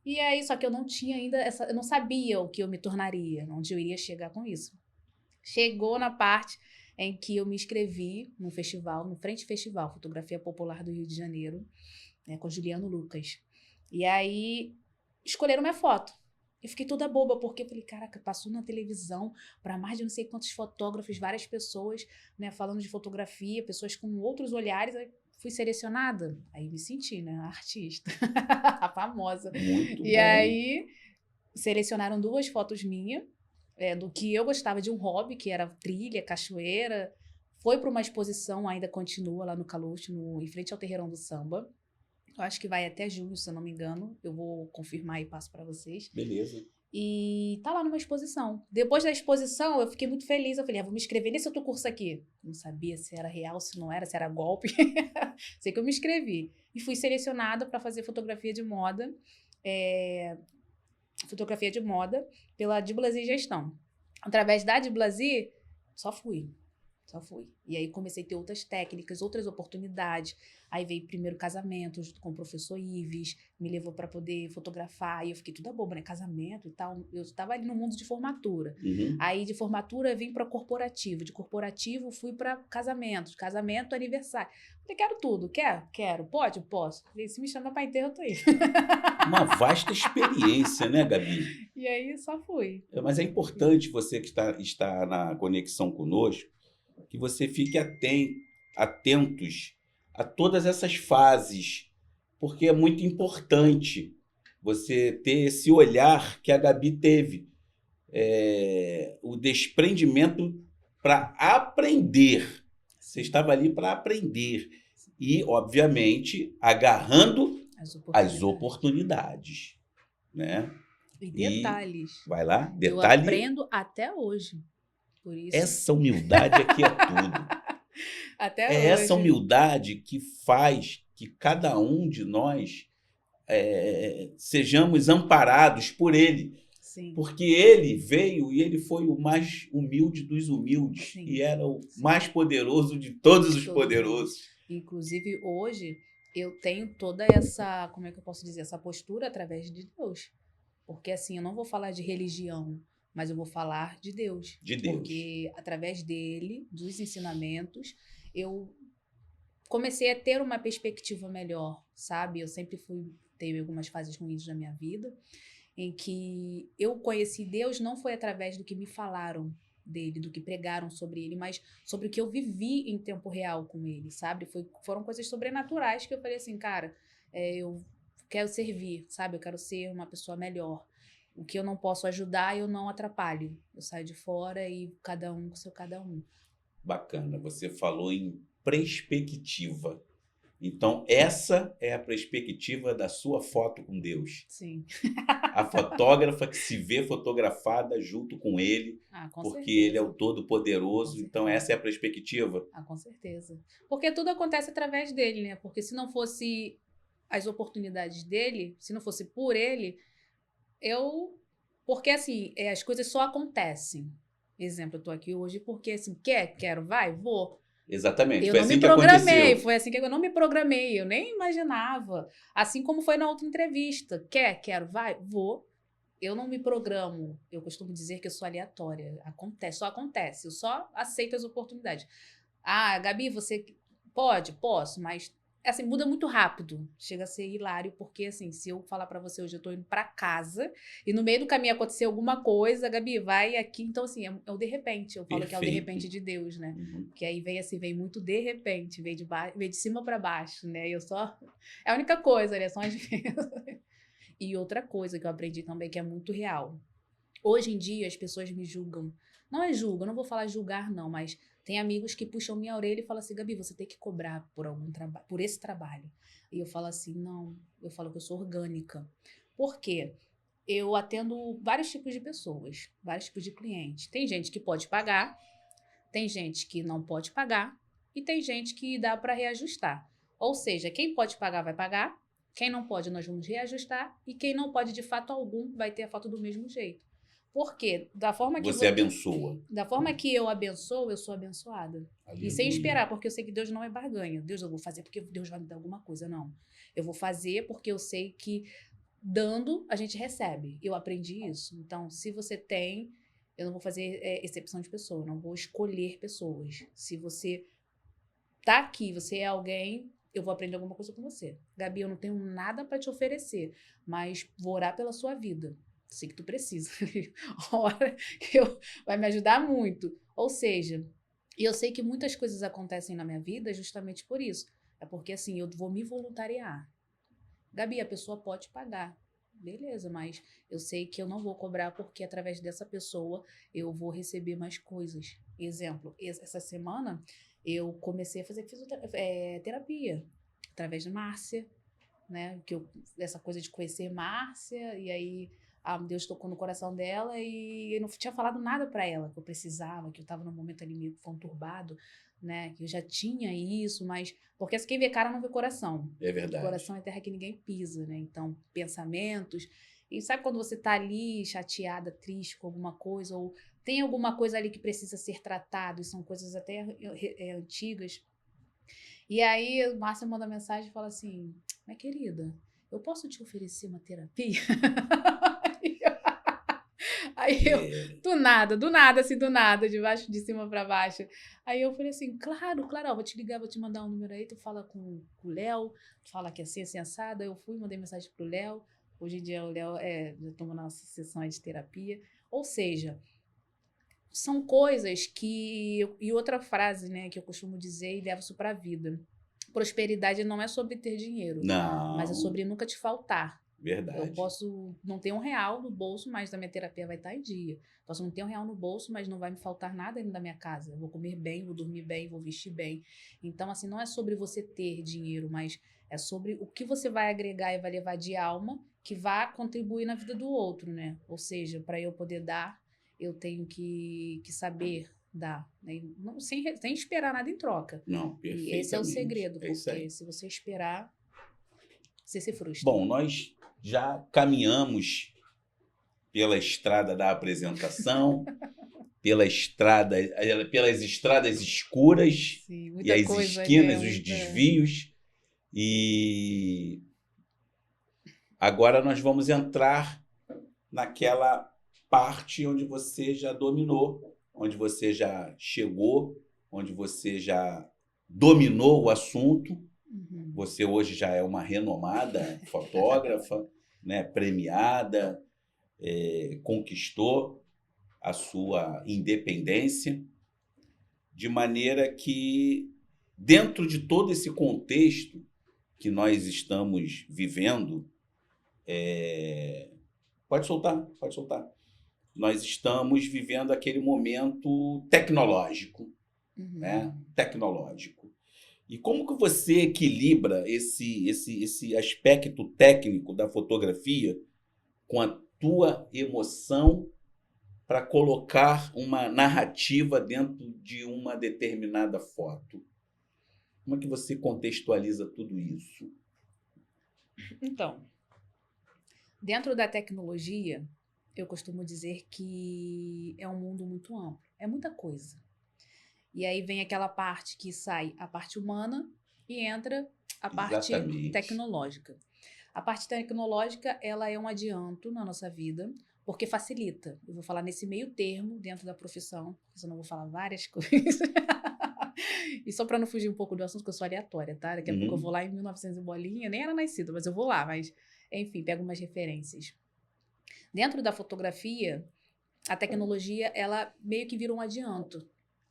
E aí, só que eu não tinha ainda eu não sabia o que eu me tornaria, onde eu iria chegar com isso. Chegou na parte em que eu me inscrevi no festival, no Frente Festival, Fotografia Popular do Rio de Janeiro, né, com Juliano Lucas. E aí, escolheram minha foto. Eu fiquei toda boba, porque eu falei, caraca, passou na televisão para mais de não sei quantos fotógrafos, várias pessoas, né, falando de fotografia, pessoas com outros olhares. Aí fui selecionada. Aí me senti, né, a artista, a famosa. Muito E bom. aí, selecionaram 2 fotos minhas, do que eu gostava de um hobby, que era trilha, cachoeira. Foi para uma exposição, ainda continua lá no Caluche, em frente ao Terreirão do Samba. Eu acho que vai até julho, se eu não me engano. Eu vou confirmar e passo para vocês. Beleza. E tá lá numa exposição. Depois da exposição, eu fiquei muito feliz. Eu falei, vou me inscrever nesse outro curso aqui. Não sabia se era real, se não era, se era golpe. Sei que eu me inscrevi. E fui selecionada para fazer fotografia de moda. Fotografia de moda pela Diblazy Gestão. Através da Diblazy, só fui. Só fui. E aí comecei a ter outras técnicas, outras oportunidades. Aí veio primeiro casamento, junto com o professor Ives, me levou para poder fotografar. E eu fiquei toda boba, né? Casamento e tal. Eu estava ali no mundo de formatura. Uhum. Aí de formatura vim para corporativo. De corporativo fui para casamento. Casamento, aniversário. Falei, quero tudo. Quero. Pode? Posso. Falei, se me chama para enterro, eu tô aí. Uma vasta experiência, né, Gabi? E aí só fui. Mas é importante você que está na conexão conosco, que você fique atentos a todas essas fases, porque é muito importante você ter esse olhar que a Gabi teve, o desprendimento para aprender. Você estava ali para aprender e, obviamente, agarrando as oportunidades, né? E E detalhes. vai lá, Eu detalhe, aprendo até hoje. Por isso. essa humildade aqui é tudo. Até É essa hoje. humildade que faz que cada um de nós sejamos amparados por ele. Sim. Porque ele veio e ele foi o mais humilde dos humildes. Sim. E era o mais poderoso de todos os poderosos. Inclusive, hoje, eu tenho toda essa, como é que eu posso dizer, essa postura através de Deus. Porque, assim, eu não vou falar de religião, mas eu vou falar de Deus. De Deus. Porque, através dele, dos ensinamentos, eu comecei a ter uma perspectiva melhor, sabe? Eu sempre teve algumas fases ruins na minha vida, em que eu conheci Deus não foi através do que me falaram dele, do que pregaram sobre ele, mas sobre o que eu vivi em tempo real com ele, sabe? Foram coisas sobrenaturais que eu falei assim, cara, eu quero servir, sabe? Eu quero ser uma pessoa melhor. O que eu não posso ajudar, eu não atrapalho. Eu saio de fora e cada um com seu cada um. Bacana, você falou em perspectiva. Então, essa é a perspectiva da sua foto com Deus. Sim. A fotógrafa que se vê fotografada junto com ele, Com porque certeza. ele é o Todo-Poderoso. Com Então, certeza. essa é a perspectiva. Com certeza. Porque tudo acontece através dele, né? Porque se não fosse as oportunidades dele, se não fosse por ele, Porque, assim, as coisas só acontecem. Exemplo, eu tô aqui hoje porque, assim, quero, vai, vou. Exatamente, Eu foi não me assim que programei, aconteceu. foi assim que eu não me programei, eu nem imaginava. Assim como foi na outra entrevista. Quero, vai, vou. Eu não me programo. Eu costumo dizer que eu sou aleatória. Só acontece. Eu só aceito as oportunidades. Gabi, você pode? Posso, mas assim, muda muito rápido. Chega a ser hilário, porque assim, se eu falar pra você hoje, eu tô indo pra casa e no meio do caminho acontecer alguma coisa, Gabi, vai aqui. Então, assim, é o de repente. Eu falo que é o de Perfeito. repente de Deus, né? Uhum. Que aí vem assim, vem muito de repente, vem de cima pra baixo, né? É a única coisa, né? São as E outra coisa que eu aprendi também, que é muito real. Hoje em dia, as pessoas me julgam. Não é julgo, eu não vou falar julgar, não, mas tem amigos que puxam minha orelha e falam assim, Gabi, você tem que cobrar por algum trabalho, por esse trabalho. E eu falo assim, não, eu falo que eu sou orgânica. Por quê? Eu atendo vários tipos de pessoas, vários tipos de clientes. Tem gente que pode pagar, tem gente que não pode pagar e tem gente que dá para reajustar. Ou seja, quem pode pagar vai pagar, quem não pode nós vamos reajustar e quem não pode de fato algum vai ter a foto do mesmo jeito. Por quê? Você abençoa. Da forma que eu abençoo, eu sou abençoada. Aleluia. E sem esperar, porque eu sei que Deus não é barganha. Deus, eu vou fazer porque Deus vai me dar alguma coisa, não. Eu vou fazer porque eu sei que dando, a gente recebe. Eu aprendi isso. Então, se você tem, eu não vou fazer exceção de pessoa, eu não vou escolher pessoas. Se você tá aqui, você é alguém, eu vou aprender alguma coisa com você. Gabi, eu não tenho nada para te oferecer, mas vou orar pela sua vida. Sei que tu precisa. Ora, vai me ajudar muito. Ou seja, eu sei que muitas coisas acontecem na minha vida justamente por isso. É porque, assim, eu vou me voluntariar. Gabi, a pessoa pode pagar. Beleza, mas eu sei que eu não vou cobrar porque através dessa pessoa eu vou receber mais coisas. Exemplo, essa semana eu comecei a fazer terapia através de Márcia, né? Essa coisa de conhecer Márcia, e aí Deus tocou no coração dela e eu não tinha falado nada para ela que eu precisava, que eu estava num momento ali meio conturbado, né? Que eu já tinha isso, mas porque quem vê cara não vê coração. É verdade. Coração é terra que ninguém pisa, né? Então, pensamentos. E sabe quando você tá ali chateada, triste com alguma coisa, ou tem alguma coisa ali que precisa ser tratado, e são coisas até antigas. E aí, Márcia manda mensagem e fala assim: minha querida, eu posso te oferecer uma terapia? Aí eu, do nada, assim, do nada, de cima pra baixo. Aí eu falei assim, claro, ó, vou te ligar, vou te mandar um número aí, tu fala com o Léo, tu fala que é assim, assado. Aí eu fui, mandei mensagem pro Léo. Hoje em dia o Léo já toma nossa sessão de terapia. Ou seja, são coisas que... E outra frase, né, que eu costumo dizer e levo isso pra vida. Prosperidade não é sobre ter dinheiro, Não. mas é sobre nunca te faltar. Verdade. Eu posso não ter R$1 no bolso, mas a minha terapia vai estar em dia. Posso não ter R$1 no bolso, mas não vai me faltar nada dentro da minha casa. Eu vou comer bem, vou dormir bem, vou vestir bem. Então, assim, não é sobre você ter dinheiro, mas é sobre o que você vai agregar e vai levar de alma que vai contribuir na vida do outro, né? Ou seja, para eu poder dar, eu tenho que saber dar, né? Não, sem esperar nada em troca. Não, perfeitamente. E esse é o segredo, porque se você esperar, você se frustra. Bom, nós já caminhamos pela estrada da apresentação, pelas estradas escuras. Sim, e as coisa, esquinas, né? os desvios. E agora nós vamos entrar naquela parte onde você já dominou, onde você já chegou, onde você já dominou o assunto. Uhum. Você hoje já é uma renomada fotógrafa, né, premiada, conquistou a sua independência, de maneira que, dentro de todo esse contexto que nós estamos vivendo, pode soltar. Nós estamos vivendo aquele momento tecnológico, Uhum. né? Tecnológico. E como que você equilibra esse aspecto técnico da fotografia com a tua emoção para colocar uma narrativa dentro de uma determinada foto? Como é que você contextualiza tudo isso? Então, dentro da tecnologia, eu costumo dizer que é um mundo muito amplo, é muita coisa. E aí vem aquela parte que sai a parte humana e entra a parte Exatamente. tecnológica. A parte tecnológica, ela é um adianto na nossa vida, porque facilita. Eu vou falar nesse meio termo dentro da profissão, porque senão eu vou falar várias coisas. E só para não fugir um pouco do assunto, que eu sou aleatória, tá? Daqui a pouco eu vou lá em 1900 e bolinha, nem era nascida, mas eu vou lá, mas enfim, pego umas referências. Dentro da fotografia, a tecnologia, ela meio que vira um adianto.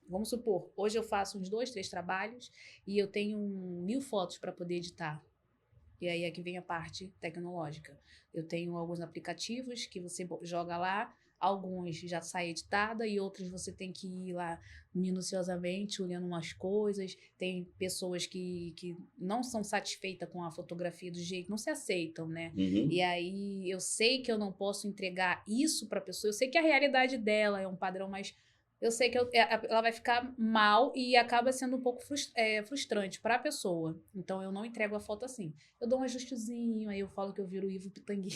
Vamos supor, hoje eu faço uns 2, 3 trabalhos e eu tenho 1000 fotos para poder editar. E aí é que vem a parte tecnológica. Eu tenho alguns aplicativos que você joga lá, alguns já saem editada e outros você tem que ir lá minuciosamente olhando umas coisas. Tem pessoas que não são satisfeitas com a fotografia do jeito, não se aceitam, né? E Uhum. aí eu sei que eu não posso entregar isso para a pessoa, eu sei que a realidade dela é um padrão mais, eu sei que ela vai ficar mal e acaba sendo um pouco frustrante para a pessoa. Então, eu não entrego a foto assim. Eu dou um ajustezinho, aí eu falo que eu viro o Ivo Pitangui.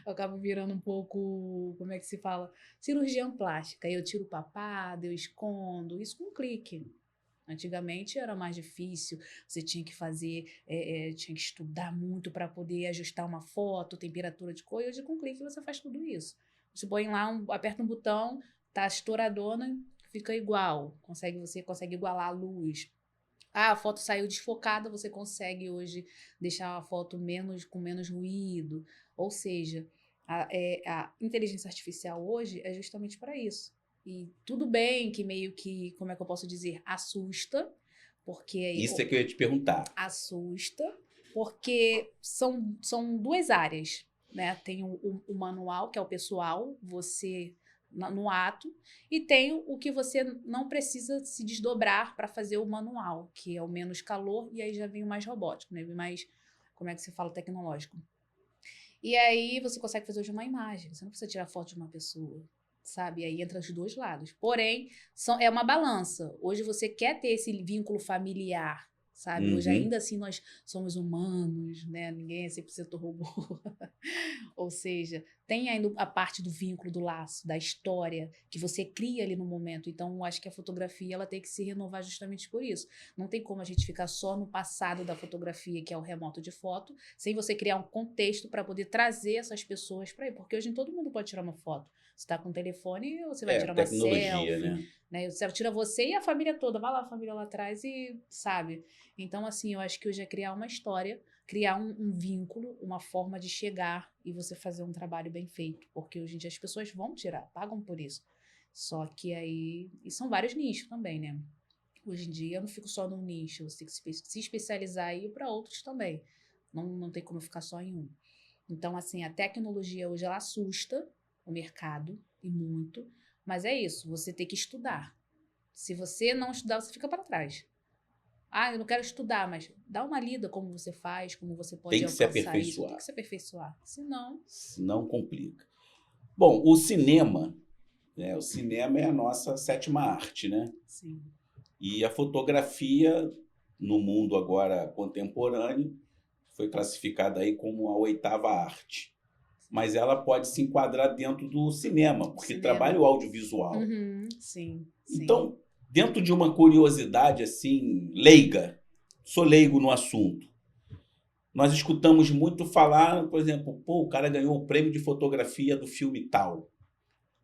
Eu acabo virando um pouco, como é que se fala? Cirurgiã plástica. Aí eu tiro o papado, eu escondo, isso com um clique. Antigamente era mais difícil, você tinha que fazer, tinha que estudar muito para poder ajustar uma foto, temperatura de cor, e hoje com um clique você faz tudo isso. Você põe lá, aperta um botão, tá estouradona, fica igual. Você consegue igualar a luz. Ah, a foto saiu desfocada, você consegue hoje deixar a foto com menos ruído. Ou seja, a inteligência artificial hoje é justamente para isso. E tudo bem que meio que, como é que eu posso dizer, porque Isso é que eu ia te perguntar. assusta, porque são duas áreas, né? Tem o manual, que é o pessoal, você no ato, e tem o que você não precisa se desdobrar para fazer o manual, que é o menos calor, e aí já vem o mais robótico, né? Vem mais, como é que se fala, tecnológico. E aí você consegue fazer hoje uma imagem, você não precisa tirar foto de uma pessoa, sabe? Aí entra os dois lados. Porém, é uma balança. Hoje você quer ter esse vínculo familiar, sabe? Hoje Uhum. ainda assim nós somos humanos, né? Ninguém é 100% robô. Ou seja, tem ainda a parte do vínculo, do laço, da história que você cria ali no momento. Então, eu acho que a fotografia ela tem que se renovar justamente por isso. Não tem como a gente ficar só no passado da fotografia, que é o remoto de foto, sem você criar um contexto para poder trazer essas pessoas para aí. Porque hoje todo mundo pode tirar uma foto. Você está com o telefone, você vai É, tirar uma tecnologia, selfie, né? né? Você tira você e a família toda. Vai lá a família lá atrás e sabe. Então, assim, eu acho que hoje é criar uma história, criar um vínculo, uma forma de chegar e você fazer um trabalho bem feito. Porque hoje em dia as pessoas vão tirar, pagam por isso. Só que aí. E são vários nichos também, né? Hoje em dia eu não fico só num nicho, você tem que se especializar e ir para outros também. Não tem como ficar só em um. Então, assim, a tecnologia hoje ela assusta o mercado e muito, mas é isso, você tem que estudar. Se você não estudar, você fica para trás. Ah, eu não quero estudar, mas dá uma lida como você faz, como você Tem pode que se alcançar isso. Tem aperfeiçoar, que se aperfeiçoar. Senão, senão complica. Bom, o cinema, né? O cinema é a nossa sétima arte, né? sim. E a fotografia, no mundo agora contemporâneo, foi classificada aí como a oitava arte. Mas ela pode se enquadrar dentro do cinema, O porque cinema. trabalha o audiovisual. Uhum, sim, sim. Então, dentro de uma curiosidade assim, leiga, sou leigo no assunto, nós escutamos muito falar, por exemplo, pô, o cara ganhou o prêmio de fotografia do filme tal.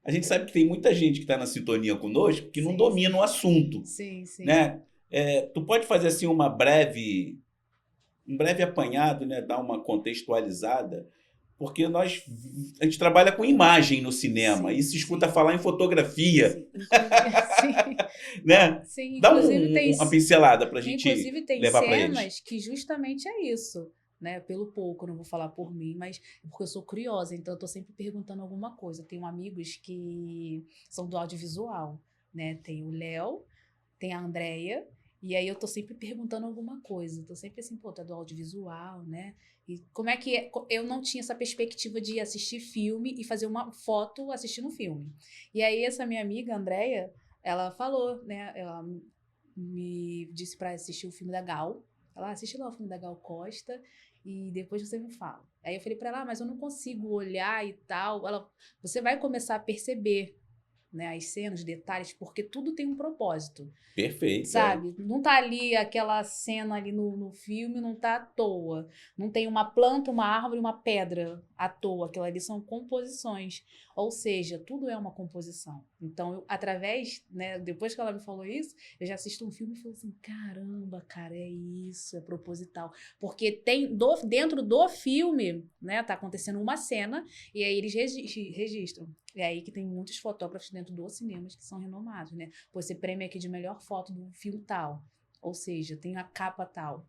A gente sabe que tem muita gente que está na sintonia conosco que não Sim, sim. domina o assunto, Sim, sim. né? Tu pode fazer assim um breve apanhado, né? Dar uma contextualizada, porque a gente trabalha com imagem no cinema e Sim, se escuta sim. falar em fotografia, Sim. Inclusive, sim. né? Sim, Dá uma inclusive. pincelada para a gente Inclusive, tem levar para eles. cenas que justamente é isso, né? Pelo pouco, eu não vou falar por mim, mas porque eu sou curiosa, então eu tô sempre perguntando alguma coisa. Eu tenho amigos que são do audiovisual, né? Tem o Léo, tem a Andrea E aí eu tô sempre perguntando alguma coisa. Tô sempre assim, pô, tu é do audiovisual, né? E como é que é? Eu não tinha essa perspectiva de assistir filme e fazer uma foto assistindo um filme. E aí essa minha amiga, Andréia, ela falou, né? Ela me disse pra assistir o filme da Gal. Ela assiste lá o filme da Gal Costa e depois você me fala. Aí eu falei pra ela, mas eu não consigo olhar e tal. Ela, você vai começar a perceber, né, as cenas, os detalhes, porque tudo tem um propósito. Perfeito, é. Sabe? Não tá ali aquela cena ali no filme, não tá à toa. Não tem uma planta, uma árvore, uma pedra à toa. Aquilo ali são composições. Ou seja, tudo é uma composição. Então, através, né, depois que ela me falou isso, eu já assisto um filme e falo assim, caramba, cara, é isso, é proposital. Porque tem dentro do filme, né, tá acontecendo uma cena e aí eles registram. É aí que tem muitos fotógrafos dentro do cinema que são renomados, né? Pô, você prêmio aqui de melhor foto do filme tal. Ou seja, tem a capa tal,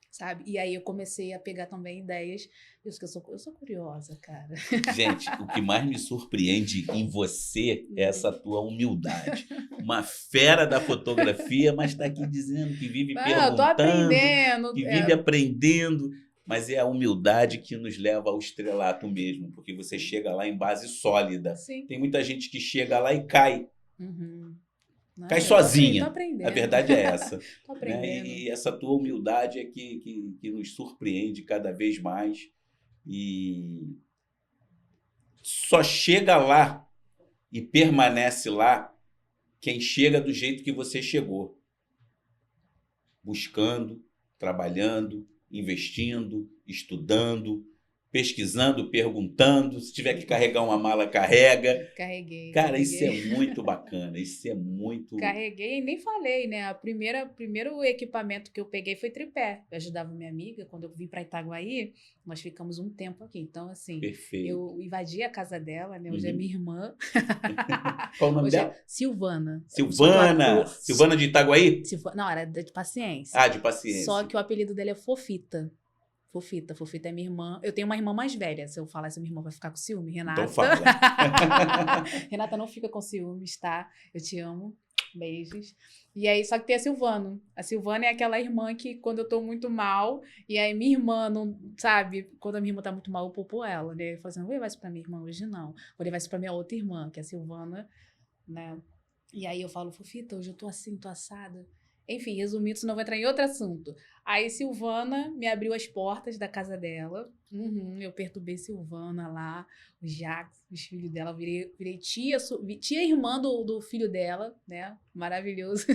sabe? E aí eu comecei a pegar também ideias. Isso que eu sou curiosa, cara. Gente, o que mais me surpreende em você é essa tua humildade. Uma fera da fotografia, mas está aqui dizendo que vive Eu tô perguntando, aprendendo. que vive aprendendo. Mas é a humildade que nos leva ao estrelato mesmo, porque você chega lá em base sólida. Sim. Tem muita gente que chega lá e cai. Uhum. Não, Cai tô sozinha. aprendendo. A verdade é essa. Tô Né? aprendendo. E essa tua humildade é que nos surpreende cada vez mais. E só chega lá e permanece lá quem chega do jeito que você chegou. Buscando, trabalhando, investindo, estudando, pesquisando, perguntando. Se tiver que carregar uma mala, carrega. Carreguei. Cara, isso é muito bacana. Isso é muito... Carreguei e nem falei, né? Primeiro equipamento que eu peguei foi tripé. Eu ajudava minha amiga. Quando eu vim para Itaguaí, nós ficamos um tempo aqui. Então, assim, Perfeito. eu invadi a casa dela, né? Hoje é minha irmã. Qual o nome Hoje dela? é Silvana. Silvana. Silvana de Itaguaí? Não, era de Paciência. Ah, de Paciência. Só que o apelido dela é Fofita. Fofita é minha irmã. Eu tenho uma irmã mais velha. Se eu falar essa minha irmã vai ficar com ciúme, Renata. Então fala. Renata não fica com ciúmes, tá? Eu te amo. Beijos. E aí, só que tem a Silvana. A Silvana é aquela irmã que, quando eu tô muito mal, e aí minha irmã, não, sabe? Quando a minha irmã tá muito mal, eu poupo ela, né? Eu falo assim, não vou levar isso pra minha irmã hoje, não. Vou levar isso pra minha outra irmã, que é a Silvana, né? E aí eu falo, Fofita, hoje eu tô assim, tô assada. Enfim, resumindo, senão eu vou entrar em outro assunto. Aí Silvana me abriu as portas da casa dela. Eu perturbei Silvana lá, o Jax, os filhos dela. Virei tia irmã do filho dela, né? Maravilhoso.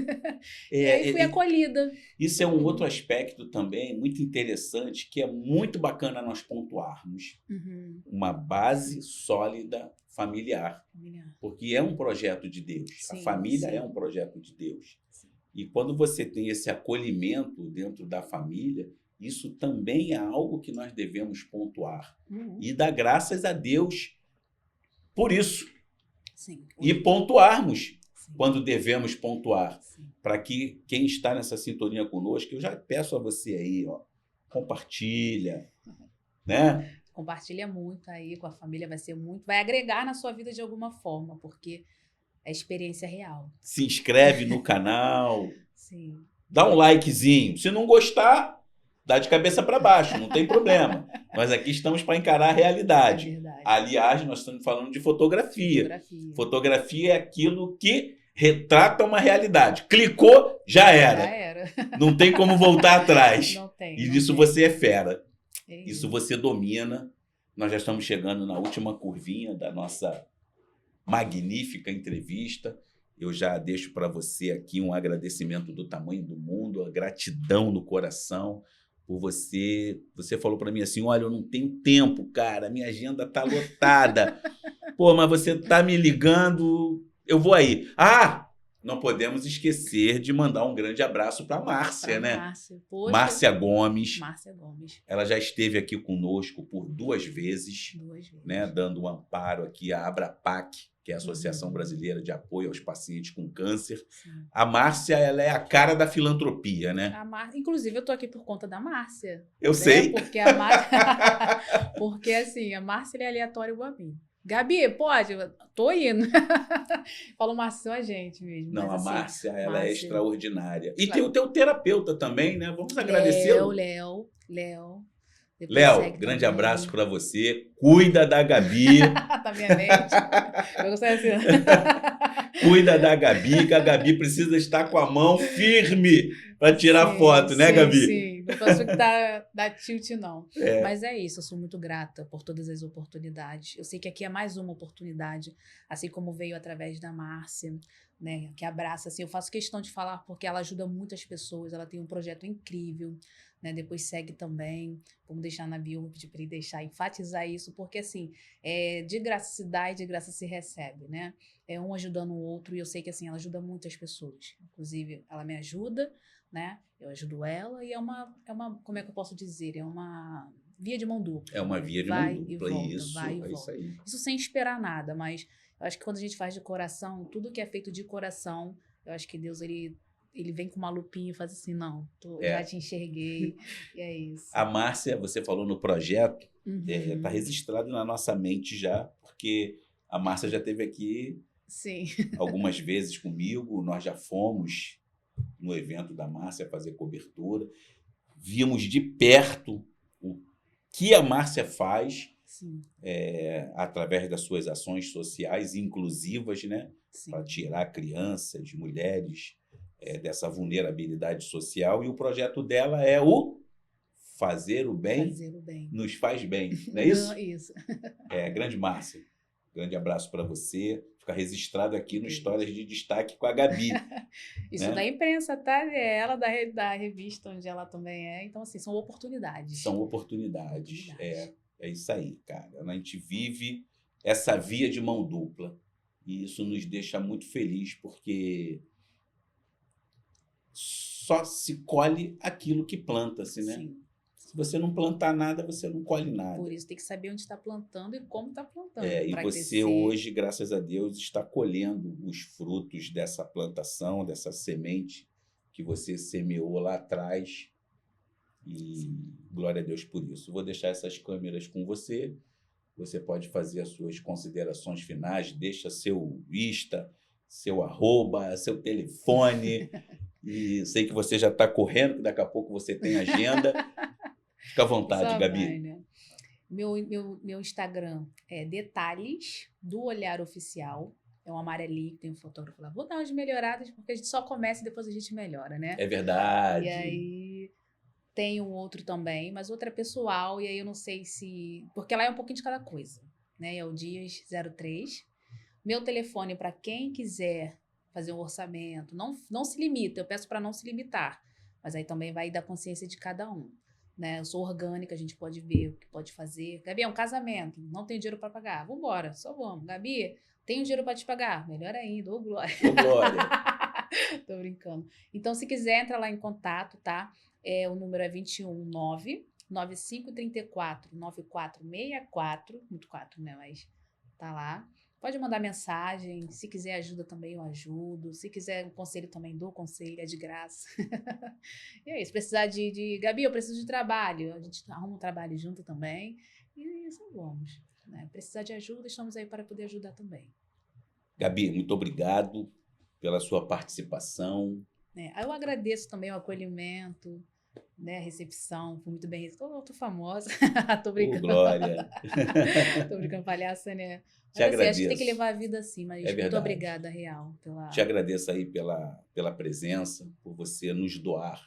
E aí fui acolhida. Isso é um outro aspecto também muito interessante, que é muito bacana nós pontuarmos. Uma base sólida familiar. Porque é um projeto de Deus. Sim, a família é um projeto de Deus. Sim. E quando você tem esse acolhimento dentro da família, isso também é algo que nós devemos pontuar. E dar graças a Deus por isso. Sim. E pontuarmos quando devemos pontuar. Para que quem está nessa sintonia conosco, eu já peço a você aí, ó, compartilha, né? Compartilha muito aí com a família, vai agregar na sua vida de alguma forma, porque é experiência real. Se inscreve no canal. Sim. Dá um likezinho. Se não gostar, dá de cabeça para baixo, não tem problema. Nós aqui estamos para encarar a realidade. É verdade. Aliás, nós estamos falando de fotografia. Fotografia é aquilo que retrata uma realidade. Clicou, já era. Já era. Não tem como voltar atrás. Não tem. E nisso você é fera. Isso você domina. Nós já estamos chegando na última curvinha da nossa magnífica entrevista. Eu já deixo para você aqui um agradecimento do tamanho do mundo, a gratidão no coração por você. Você falou para mim assim, olha, eu não tenho tempo, cara, minha agenda tá lotada. Pô, mas você tá me ligando, eu vou aí. Ah, não podemos esquecer de mandar um grande abraço para a Márcia, né? Márcia. Poxa. Márcia Gomes. Márcia Gomes. Ela já esteve aqui conosco por 2 vezes. 2 vezes. Né? Dando um amparo aqui à Abrapac, que é a Associação Brasileira de Apoio aos Pacientes com Câncer. Sim. A Márcia, ela é a cara da filantropia, né? Inclusive, eu tô aqui por conta da Márcia. Eu sei. Porque a Márcia... Porque, assim, a Márcia é aleatória igual a mim. Gabi, pode? Tô indo. Falo Márcia, só a gente mesmo. Não, Mas, a assim, Márcia, ela é Márcia, extraordinária. E tem claro. o teu terapeuta também, né? Vamos agradecê-lo. Léo. Depois Léo, segue grande abraço também. para você. Cuida da Gabi. Tá minha mente. Eu gostei assim. Cuida da Gabi, que a Gabi precisa estar com a mão firme para tirar Sim, foto, né, sim, Gabi? sim. Não posso dar tilt, não. É, Mas é isso, eu sou muito grata por todas as oportunidades. Eu sei que aqui é mais uma oportunidade, assim como veio através da Márcia, né, que abraça, assim, eu faço questão de falar porque ela ajuda muitas pessoas, ela tem um projeto incrível, né, depois segue também, vamos deixar na bio, vou pedir para ele deixar, enfatizar isso, porque assim, de graça se dá e de graça se recebe, né, é um ajudando o outro, e eu sei que assim, ela ajuda muitas pessoas, inclusive ela me ajuda, né? Eu ajudo ela e é uma, como é que eu posso dizer? É uma via de mão dupla. é uma via de mão Vai e dupla, volta, vai e isso, é isso volta. aí. Isso sem esperar nada, mas eu acho que quando a gente faz de coração, tudo que é feito de coração, eu acho que Deus, ele vem com uma lupinha e faz assim, não, já É. te enxerguei, e é isso. A Márcia, você falou no projeto, está Uhum. registrado na nossa mente já, porque a Márcia já esteve aqui Sim, algumas vezes comigo, nós já fomos no evento da Márcia fazer cobertura, vimos de perto o que a Márcia faz sim, através das suas ações sociais inclusivas, né, para sim. tirar crianças, mulheres dessa vulnerabilidade social, e o projeto dela é o Fazer o Bem Fazer o bem. nos faz bem, não é Não, isso? isso. Grande Márcia, grande abraço para você, fica registrado aqui no Beijo. Histórias de Destaque com a Gabi, Isso da né? imprensa, tá? É ela da revista onde ela também é. Então, assim, são oportunidades. São oportunidades, Oportunidades. é isso aí, cara. A gente vive essa via de mão dupla e isso nos deixa muito feliz porque só se colhe aquilo que planta-se, né? Sim. Se você não plantar nada, você não colhe Por nada. isso tem que saber onde está plantando e como está plantando E para você crescer. hoje, graças a Deus, está colhendo os frutos dessa plantação, dessa semente que você semeou lá atrás. E glória a Deus por isso. Vou deixar essas câmeras com você. Você pode fazer as suas considerações finais, deixa seu Insta, seu arroba, seu telefone. E sei que você já está correndo, que daqui a pouco você tem agenda. Fica à vontade, Só vai, Gabi. né? Meu Instagram é Detalhes do Olhar Oficial. É um amarelinho, tem um fotógrafo lá. Vou dar umas melhoradas, porque a gente só começa e depois a gente melhora, né? É E verdade. aí tem um outro também, mas outro é pessoal, e aí eu não sei se. Porque lá é um pouquinho de cada coisa, né? É o Dias03. Meu telefone, para quem quiser fazer um orçamento, não se limita, eu peço para não se limitar, mas aí também vai da consciência de cada um. Né? Eu sou orgânica, a gente pode ver o que pode fazer. Gabi, é um casamento, não tenho dinheiro para pagar. Vamos embora, só vamos. Gabi, tenho dinheiro para te pagar? Melhor ainda, ô glória. Ô, Glória. Tô brincando. Então, se quiser, entra lá em contato, tá? O número é 219 9534 9464, muito 4, né? Mas tá lá. Pode mandar mensagem. Se quiser ajuda também, eu ajudo. Se quiser um conselho também, dou conselho, é de graça. E é isso. Precisar Gabi, eu preciso de trabalho. A gente arruma um trabalho junto também. E isso vamos. Né? Precisar de ajuda, estamos aí para poder ajudar também. Gabi, muito obrigado pela sua participação. Aí eu agradeço também o acolhimento, né, a recepção, foi muito bem. Tô famosa, tô Ô, brincando. Glória. Tô brincando, palhaça, né? Te Mas assim, acho que tem que agradeço. levar a vida assim, mas É muito verdade. obrigada, real, Te pela. agradeço aí pela presença, por você nos doar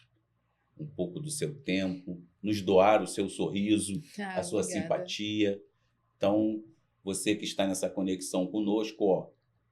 um pouco do seu tempo, nos doar o seu sorriso, a Ah, sua obrigada. simpatia. Então, você que está nessa conexão conosco, ó,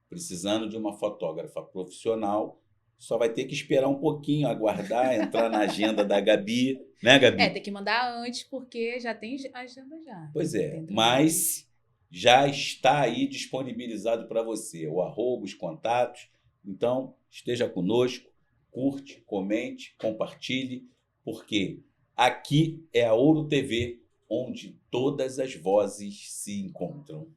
precisando de uma fotógrafa profissional, só vai ter que esperar um pouquinho, aguardar, entrar na agenda da Gabi, né, Gabi? Tem que mandar antes, porque já tem agenda já. Pois é, Tem trabalho. mas já está aí disponibilizado para você, o arroba, os contatos. Então, esteja conosco, curte, comente, compartilhe, porque aqui é a Ouro TV, onde todas as vozes se encontram.